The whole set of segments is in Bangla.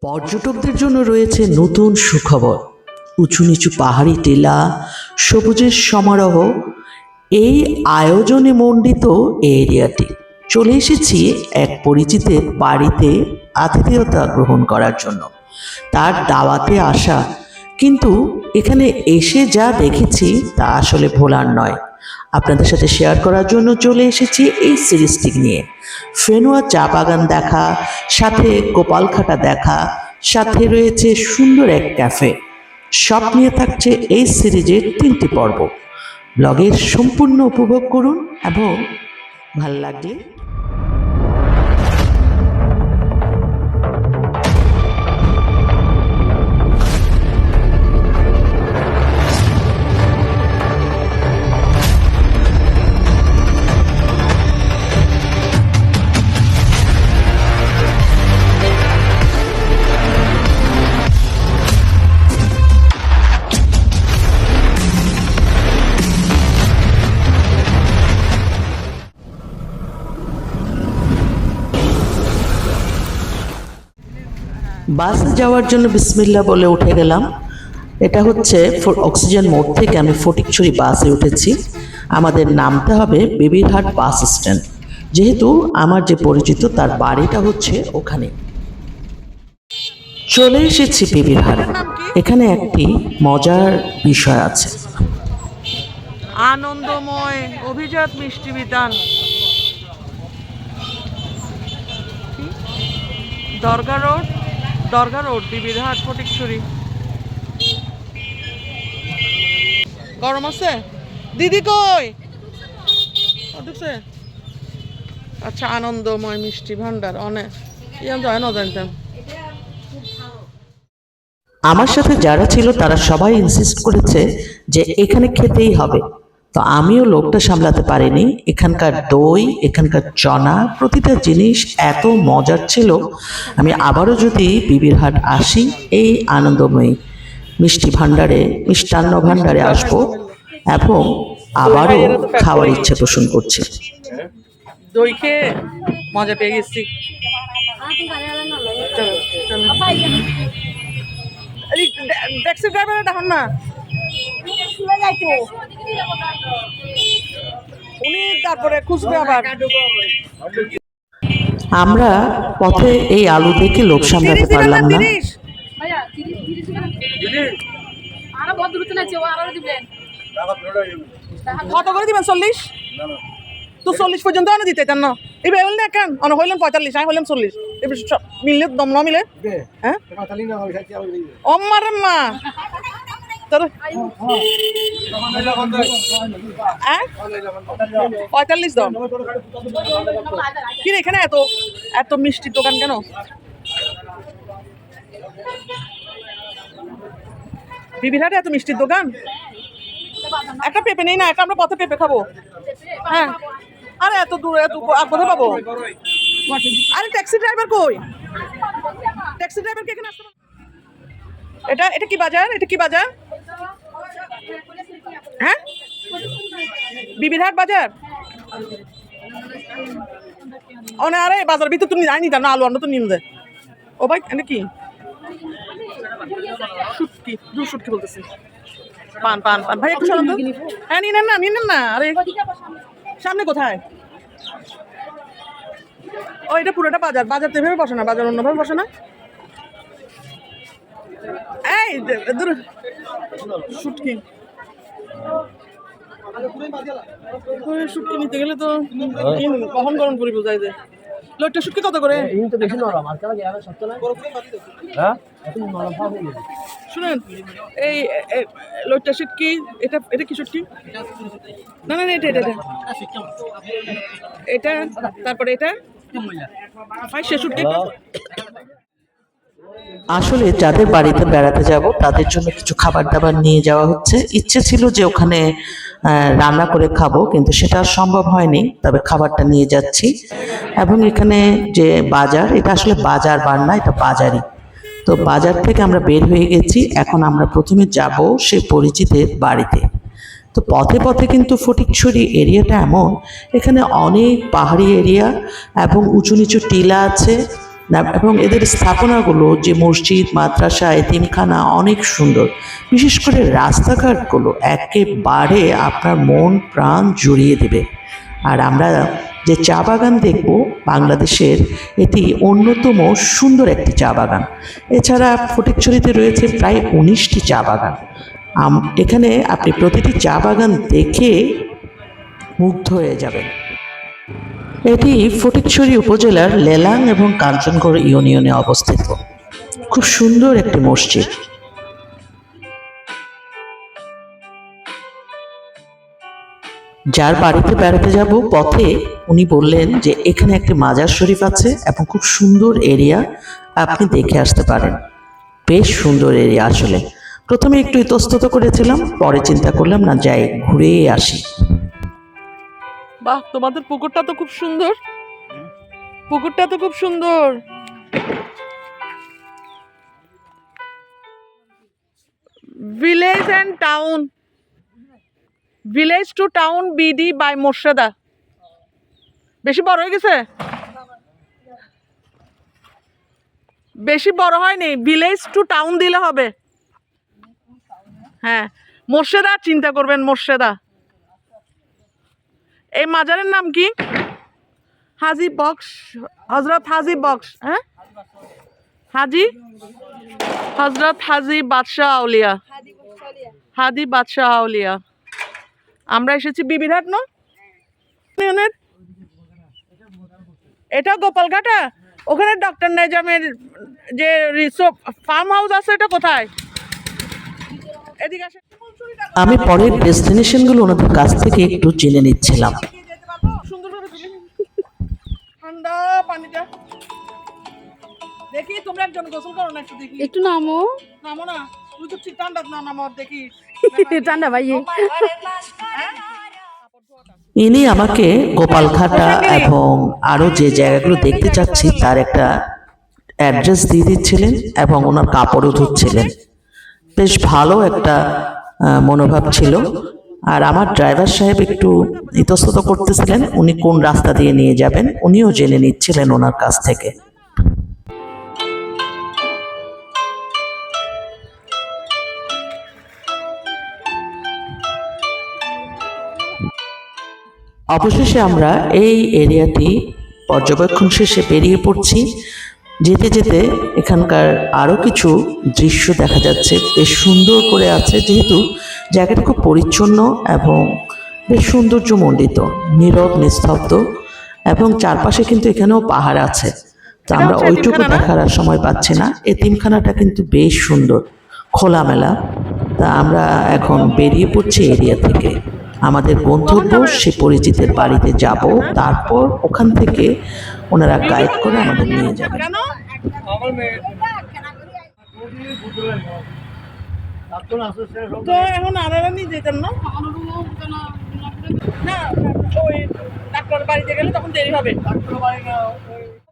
পর্যটকদের জন্য রয়েছে নতুন সুখবর। উঁচু নিচু পাহাড়ি টিলা, সবুজের সমারোহ, এই আয়োজনে মণ্ডিত এই এরিয়াটি। চলে এসেছি এক পরিচিতের বাড়িতে আতিথেয়তা গ্রহণ করার জন্য, তার দাওয়াতে আসা। কিন্তু এখানে এসে যা দেখেছি তা আসলে ভোলার নয়। আপনাদের সাথে শেয়ার করার জন্য চলে এসেছি এই সিরিজটি নিয়ে। ফেনুয়া চা বাগান দেখা, সাথে গোপালঘাটা দেখা, সাথে রয়েছে সুন্দর এক ক্যাফে। সব নিয়ে থাকছে এই সিরিজের 3টি পর্ব। ব্লগের সম্পূর্ণ উপভোগ করুন এবং ভালো লাগলে বাসে যাওয়ার জন্য বিসমিল্লাহ বলে উঠে গেলাম। এটা হচ্ছে অক্সিজেন মোড় থেকে আমি ফটিকছড়ি বাসে উঠেছি। আমাদের নামতে হবে বেবিরহাট বাস স্ট্যান্ড, যেহেতু আমার যে পরিচিত তার বাড়িটা হচ্ছে ওখানে। চলে এসেছি বেবিরহাট। এখানে একটি মজার বিষয় আছে। আনন্দময় অভিজাত মিষ্টি বিতান, দরগা রোড, বিবিরহাট, ফটিকছড়ি। গরম আছে দিদি? কই ঢুকছে? আচ্ছা, আনন্দময় মিষ্টি ভান্ডার অনেক জানতাম। আমার সাথে যারা ছিল তারা সবাই ইনসিস্ট করেছে যে এখানে খেতেই হবে। তো আমিও লোকটা সামলাতে পারিনি। এখানকার দই, এখানকার চনা, প্রতিটা জিনিস এত মজার ছিল। আমি আবারও যদি বিবিরহাট আসি, এই আনন্দময়ী মিষ্টি ভাণ্ডারে, মিষ্টান্ন ভাণ্ডারে আসবো এবং আবারও খাওয়ার ইচ্ছে পোষণ করছি। দই খেয়ে মজা পেয়ে গেছি। ট্যাক্সি ড্রাইভার দেখুন না, উনি তারপরে খুঁজবে আবার। আমরা পথে এই আলু দেখে লোভ সামলাতে পারলাম না। কত করে দিবেন? 40? তো 40 পর্যন্ত আনে দিতে চান না? এবার হইলেন না কেন? অনেক হইলেন 45, আমি হইলাম 40। এবার মিললে দম ন মিলে, হ্যাঁ অম্মার মা তোর 45 দম। কি রে, এখানে এত এত মিষ্টির দোকান কেন? বিবিরহাটে এত মিষ্টির দোকান? একটা পেঁপে নেই না? একটা আমরা পথে পেঁপে খাবো। হ্যাঁ, আরে এত দূরে এত কোথায় পাবো? আরে ট্যাক্সি ড্রাইভার কই? ট্যাক্সি ড্রাইভার কে এখানে আসতে? এটা কি বাজার? এটা কি বাজার? হ্যাঁ, বিবিরহাট বাজার। ও না, আরে বাজার ভিতর তুমি যাইনি তা না, আলু অন্য তো নিন দে। ও ভাই, এটা কি শুটকি? শুটকি বলতেছি। পান পান পান ভাই, একটু সরান তো। হ্যাঁ, নিন না। আরে সামনে কোথায়? ও, এটা পুরোটা বাজার। বাজার তো এভাবে বসে না, বাজার অন্যভাবে বসে না। এই শুটকি শুটকি নিতে গেলে তো কখন গরম করি বোঝাই যায়। লোকটা শুটকি কত করে? শুনেন, এই লোকটা শুটকি, এটা কি শুটকি? না, এটা তারপরে এটা 500 শুটকি। আসলে যাদের বাড়িতে বেড়াতে যাব তাদের জন্য কিছু খাবার দাবার নিয়ে যাওয়া হচ্ছে। ইচ্ছে ছিল যে ওখানে রান্না করে খাবো, কিন্তু সেটা সম্ভব হয়নি। তবে খাবারটা নিয়ে যাচ্ছি। এবং এখানে যে বাজার, এটা আসলে বাজার বার না, এটা বাজারই। তো বাজার থেকে আমরা বের হয়ে গেছি। এখন আমরা প্রথমে যাব সেই পরিচিতের বাড়িতে। তো পথে পথে কিন্তু ফটিকছড়ি এরিয়াটা এমন, এখানে অনেক পাহাড়ি এরিয়া এবং উঁচু নিচু টিলা আছে। এবং এদের স্থাপনাগুলো যে মসজিদ, মাদ্রাসা, এতিমখানা অনেক সুন্দর। বিশেষ করে রাস্তাঘাটগুলো একেবারে আপনার মন প্রাণ জুড়িয়ে দেবে। আর আমরা যে চা বাগান দেখব বাংলাদেশের, এটি অন্যতম সুন্দর একটি চা বাগান। এছাড়া ফটিকছড়িতে রয়েছে প্রায় 19টি চা বাগান। এখানে আপনি প্রতিটি চা বাগান দেখে মুগ্ধ হয়ে যাবেন। এটি ফটিকছড়ি উপজেলার লেলাং এবং কাঞ্চনগড় ইউনিয়নে অবস্থিত। খুব সুন্দর একটি মসজিদ। যার বাড়িতে বেড়াতে যাব পথে উনি বললেন যে এখানে একটি মাজার শরীফ আছে এবং খুব সুন্দর এরিয়া, আপনি দেখে আসতে পারেন। বেশ সুন্দর এরিয়া আসলে। প্রথমে একটু ইতস্তত করেছিলাম, পরে চিন্তা করলাম না, যাই ঘুরে আসি। বাহ, তোমাদের পুকুরটা তো খুব সুন্দর, পুকুরটা তো খুব সুন্দর। Village and town, village to town BD by Morsheda. বেশি বড় হয়ে গেছে? বেশি বড় হয়নি, ভিলেজ টু টাউন দিলে হবে। হ্যাঁ, মোর্শেদা চিন্তা করবেন, মোর্শেদা। এই মাজারের নাম কি? হাজি বক্স, হজরত হাজি বক্স। হ্যাঁ, হাজি হজরত হাজি বাদশাহ আউলিয়া, হাদি বাদশাহ আউলিয়া। আমরা এসেছি বিবিরহাট না, এটা গোপালঘাটা। ওখানে ডক্টর নেজামের যে রিসোর্ট ফার্ম হাউস আছে, এটা কোথায়? এদিকে আসে। আমি পরের ডেস্টিনেশনগুলো ওনাদের কাছ থেকে একটু জেনে নিচ্ছিলাম। সুন্দরভাবে ঠান্ডা পানিটা দেখি। তোমরা একজন গোসল করো না, একটু দেখি। একটু নামো। নামো না, তুই তো ঠিক ঠান্ডা না, নামো দেখি। ঠান্ডা ভাই। ইনি আমাকে গোপালঘাটা এবং আরও যে জায়গাগুলো দেখতে চাচ্ছি তার একটা অ্যাড্রেস দিয়ে দিচ্ছিলেন এবং ওনার কাপড়ও ধুচ্ছিলেন। বেশ ভালো একটা মনোভাব ছিল। আর আমার ড্রাইভার সাহেব একটু ইতস্তত করতেছিলেন উনি কোন রাস্তা দিয়ে নিয়ে যাবেন, উনিও জেনে নিচ্ছিলেন ওনার কাছ থেকে। অবশেষে আমরা এই এরিয়াটি পর্যবেক্ষণ শেষে বেরিয়ে পড়ছি। যেতে যেতে এখানকার আরও কিছু দৃশ্য দেখা যাচ্ছে, বেশ সুন্দর করে আছে, যেহেতু জায়গাটা খুব পরিচ্ছন্ন এবং বেশ সৌন্দর্যমণ্ডিত, নীরব নিস্তব্ধ, এবং চারপাশে কিন্তু এখানেও পাহাড় আছে। তো আমরা ওইটুকু দেখার আর সময় পাচ্ছি না। এতিমখানাটা কিন্তু বেশ সুন্দর, খোলামেলা। তা আমরা এখন বেরিয়ে পড়ছি এরিয়া থেকে। আমাদের গন্তব্য সে পরিচিতের বাড়িতে যাব, তারপর ওখান থেকে ওনারা গাইড করে আমাদের নিয়ে যাবে। তো এখন আনারা নিয়ে যেতেন না, না ওই ডাক্তার বাড়িতে গেলে তখন দেরি হবে।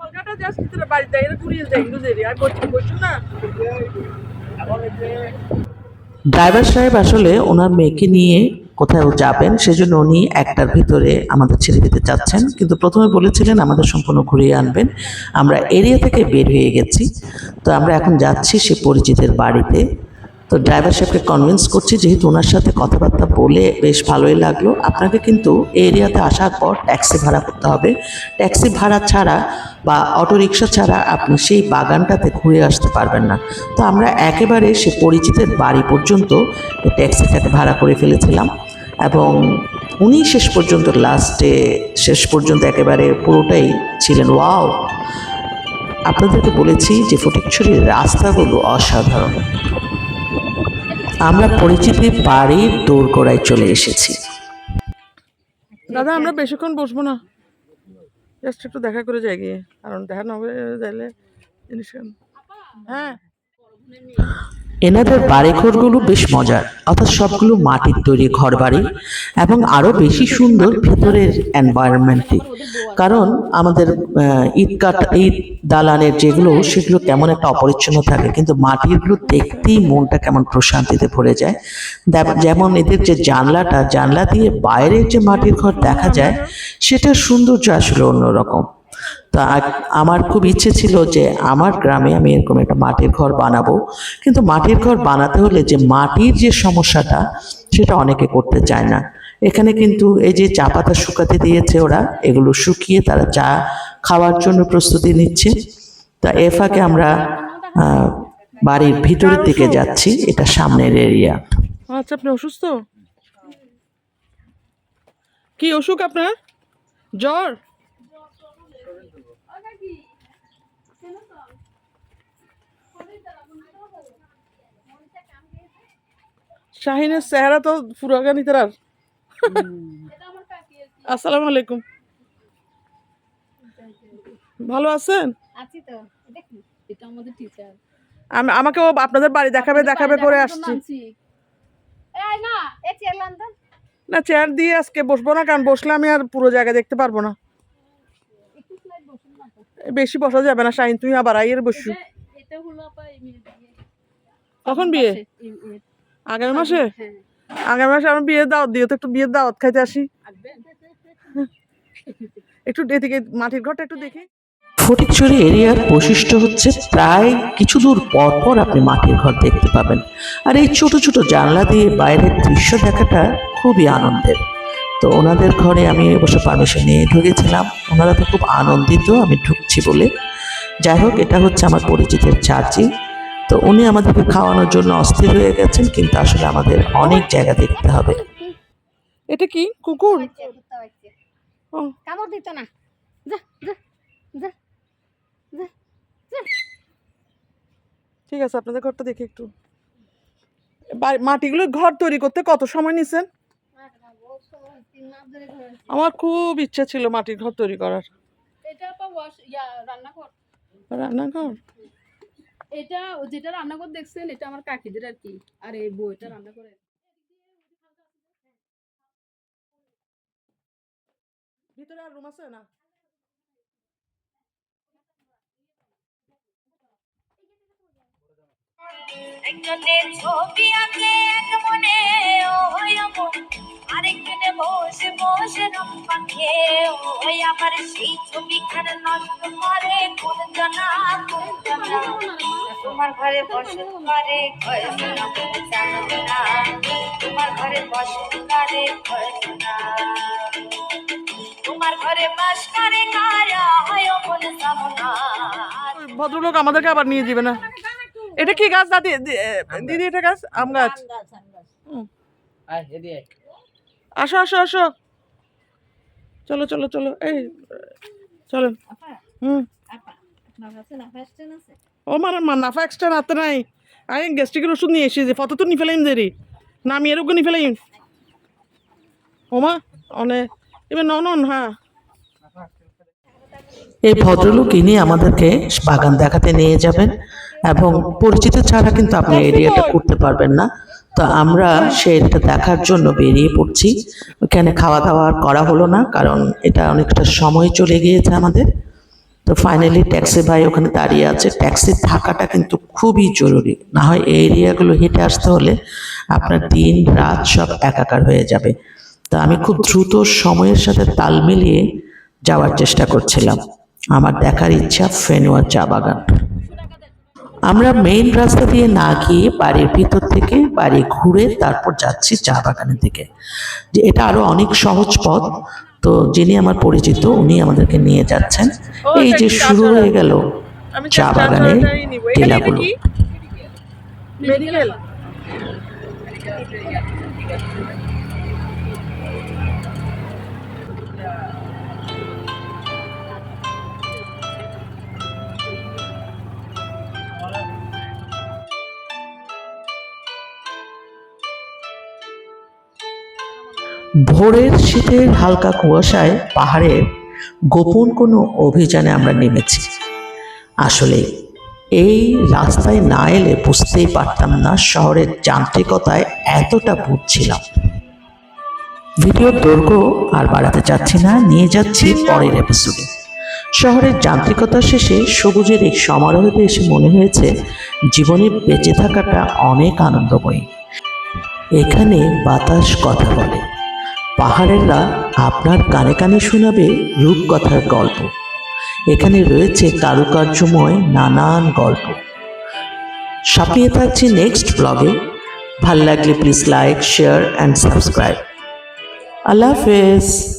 কলকাতা জাস্ট বাড়িতে গেলে ঘুরিয়ে যাই, কিন্তু দেরি আর বলছেন না। ড্রাইভার সাহেব আসলে ওনার মেয়েকে নিয়ে কোথাও যাবেন, সেজন্য উনি একটার ভিতরে আমাদের ছেড়ে দিতে চাচ্ছেন, কিন্তু প্রথমে বলেছিলেন আমাদের সম্পূর্ণ ঘুরিয়ে আনবেন। আমরা এরিয়া থেকে বের হয়ে গেছি, তো আমরা এখন যাচ্ছি সে পরিচিতের বাড়িতে। তো ড্রাইভার সাহেবকে কনভিন্স করছি, যেহেতু ওনার সাথে কথাবার্তা বলে বেশ ভালোই লাগলো। আপনাকে কিন্তু এই এরিয়াতে আসার পর ট্যাক্সি ভাড়া করতে হবে। ট্যাক্সি ভাড়া ছাড়া বা অটোরিকশা ছাড়া আপনি সেই বাগানটাতে ঘুরে আসতে পারবেন না। তো আমরা একেবারে সে পরিচিতের বাড়ি পর্যন্ত ট্যাক্সিটাকে ভাড়া করে ফেলেছিলাম এবং উনি শেষ পর্যন্ত একেবারে পুরোটাই ছিলেন। ওয়াও, আপনাদেরকে বলেছি যে ফটিকছড়ির রাস্তাগুলো অসাধারণ। আমরা পরিচিতির বাড়ির দোরগোড়ায় চলে এসেছি। দাদা আমরা বেশিক্ষণ বসবো না, জাস্ট একটু দেখা করে যাই গিয়ে, কারণ দেখা না হলে যাইলে জিনিস। হ্যাঁ, এনাদের বাড়িঘরগুলো বেশ মজার, অর্থাৎ সবগুলো মাটির তৈরি ঘর বাড়ি এবং আরও বেশি সুন্দর ভেতরের এনভায়রনমেন্টটি। কারণ আমাদের ইট দালানের যেগুলো সেগুলো কেমন একটা অপরিচ্ছন্ন থাকে, কিন্তু মাটিরগুলো দেখতেই মনটা কেমন প্রশান্তিতে ভরে যায়। যেমন এদের যে জানলা দিয়ে বাইরের যে মাটির ঘর দেখা যায়, সেটার সৌন্দর্য আসলে অন্যরকম। তো তা আমার খুব ইচ্ছে ছিল যে আমার গ্রামে আমি এরকম একটা মাটির ঘর বানাবো, কিন্তু মাটির ঘর বানাতে হলে যে মাটির যে সমস্যাটা সেটা অনেকে করতে চায় না। এখানে কিন্তু এই যে চা পাতা শুকাতে দিয়েছে ওরা, এগুলো শুকিয়ে তারা চা খাওয়ার জন্য প্রস্তুতি নিচ্ছে। তা এ ফাঁকে আমরা বাড়ির ভিতরের দিকে যাচ্ছি, এটা সামনের এরিয়া। আচ্ছা, আপনি অসুস্থ? কি অসুখ আপনার? জ্বর? শাহিনের চেহারা তো ফুরাগানি তার। আসসালামু আলাইকুম, ভালো আছেন? আছি তো। দেখি এটা আমাদের টিচার। আমাকে ও আপনাদের বাড়ি দেখাবে করে আসছি। এই না, এই চেয়ার লান তো। না, চেয়ার দিয়ে আজকে বসবো না, কারণ বসলে আমি আর পুরো জায়গা দেখতে পারবো না। একটু স্লাইড বসুন না তো। বেশি বসা যাবে না শাহিন, তুই আবার আইয়ের বসু। এটা হলো আপা এই বিয়ে। কখন বিয়ে? আগামী মাসে? হ্যাঁ। আগামী মাসে আমার বিয়ের দাওয়াত দিও তো, একটু বিয়ের দাওয়াত খাইতে আসি। আসবেন? একটু এদিকে মাটির ঘরটা একটু দেখি। ফটিকছড়ি এরিয়ার বৈশিষ্ট্য হচ্ছে প্রায় কিছু দূর পর পর আপনি মাটির ঘর দেখতে পাবেন, আর এই ছোট ছোট জানলা দিয়ে বাইরের দৃশ্য দেখাটা খুবই আনন্দের। তো ওনাদের ঘরে আমি অবশ্য পারমিশন নিয়ে ঢুকেছিলাম, ওনারা তো খুব আনন্দিত আমি ঢুকছি বলে। যাই হোক, এটা হচ্ছে আমার পরিচিতের চাচি। তো উনি আমাদেরকে খাওয়ানোর জন্য অস্থির হয়ে গেছেন, কিন্তু আসলে আমাদের অনেক জায়গা দেখতে হবে। এটা কি কুকুর? ও, কামড় দিত না। যা যা যা যা যা। ঠিক আছে, আপনাদের ঘরটা দেখি একটু। মাটিগুলো ঘর তৈরি করতে কত সময় নিছেন? আমার খুব ইচ্ছা ছিল মাটির ঘর তৈরি করার। এটা আপা রান্নাঘর। রান্নাঘর? এটা যেটা রান্নাঘর দেখছেন এটা আমার কাকিদের আর কি, আর এই বইটা রান্না করে। ভিতরে আর রুম আছে না? একজনের ছবি আঁকে এক মনে ওই আমন, আরেকজনে বসে বসে রং পাখে ওই আবার সেই ছবিখানে নষ্ট করে কোন জানা কোন জানা। তোমার ঘরে বসত করে কয়জনা জানো না, তোমার ঘরে বসত করে কয়জনা, তোমার ঘরে বাস করে কারা হয় মন সামনা। ওই ভদ্রলোক আমাদেরকে আবার নিয়ে যাবে না। এটা কি গাছ দাদি? দিদি এটা গাছ? আম গাছ? আসো আসো আসো, চলো চলো চলো, এই চলেন। ও মারা নাফা এক্সট্রা নাতে নাই, আমি গ্যাস্ট্রিকের ওষুধ নিয়ে এসেছি, ফটো তো নিয়ে ফেলাইম দেরি না, আমি এরকম নিয়ে ফেলাইম। ওমা অনেক এবার নন। হ্যাঁ, এই ভদ্রলোক ইনি আমাদেরকে বাগান দেখাতে নিয়ে যাবেন, এবং পরিচিত ছাড়া কিন্তু আপনি এরিয়াটা করতে পারবেন না। তো আমরা সেটা দেখার জন্য বেরিয়ে পড়ছি। ওখানে খাওয়া দাওয়া আর করা হলো না, কারণ এটা অনেকটা সময় চলে গিয়েছে আমাদের। তো ফাইনালি ট্যাক্সি ভাই ওখানে দাঁড়িয়ে আছে। ট্যাক্সি থাকাটা কিন্তু খুবই জরুরি, না হয় এই এরিয়াগুলো হেঁটে আসতে হলে আপনার দিন রাত সব একাকার হয়ে যাবে। তো আমি খুব দ্রুত সময়ের সাথে তাল মিলিয়ে যাওয়ার চেষ্টা করছিলাম। আমার দেখার ইচ্ছা ফেনুয়া চা বাগান। আমরা মেইন রাস্তা দিয়ে না গিয়ে বাড়ির ভিতর থেকে বাড়ি ঘুরে তারপর যাচ্ছি চা বাগানের দিকে, যে এটা আরো অনেক সহজ পথ। তো যিনি আমার পরিচিত উনি আমাদেরকে নিয়ে যাচ্ছেন। এই যে শুরু হয়ে গেল চা বাগানের টিলাগুলো। মেডিকেল। ভোরের শীতের হালকা কুয়াশায় পাহাড়ের গোপন কোনো অভিযানে আমরা নেমেছি। আসলে এই রাস্তায় না এলে বুঝতেই পারতাম না শহরের যান্ত্রিকতায় এতটা ভুগছিলাম। ভিডিওর দৈর্ঘ্য আর বাড়াতে চাচ্ছি না, নিয়ে যাচ্ছি পরের এপিসোডে। শহরের যান্ত্রিকতা শেষে সবুজের এই সমারোহে এসে মনে হয়েছে জীবনে বেঁচে থাকাটা অনেক আনন্দময়ী। এখানে বাতাস কথা বলে, পাহাড়েরা আপনার কানে কানে শোনাবে রূপকথার গল্প। এখানে রয়েছে কারুকার্যময় নানান গল্প। সাপিয়ে থাকছি নেক্সট ব্লগে। ভাল লাগলে please like, share and subscribe. আল্লাহ হাফেজ।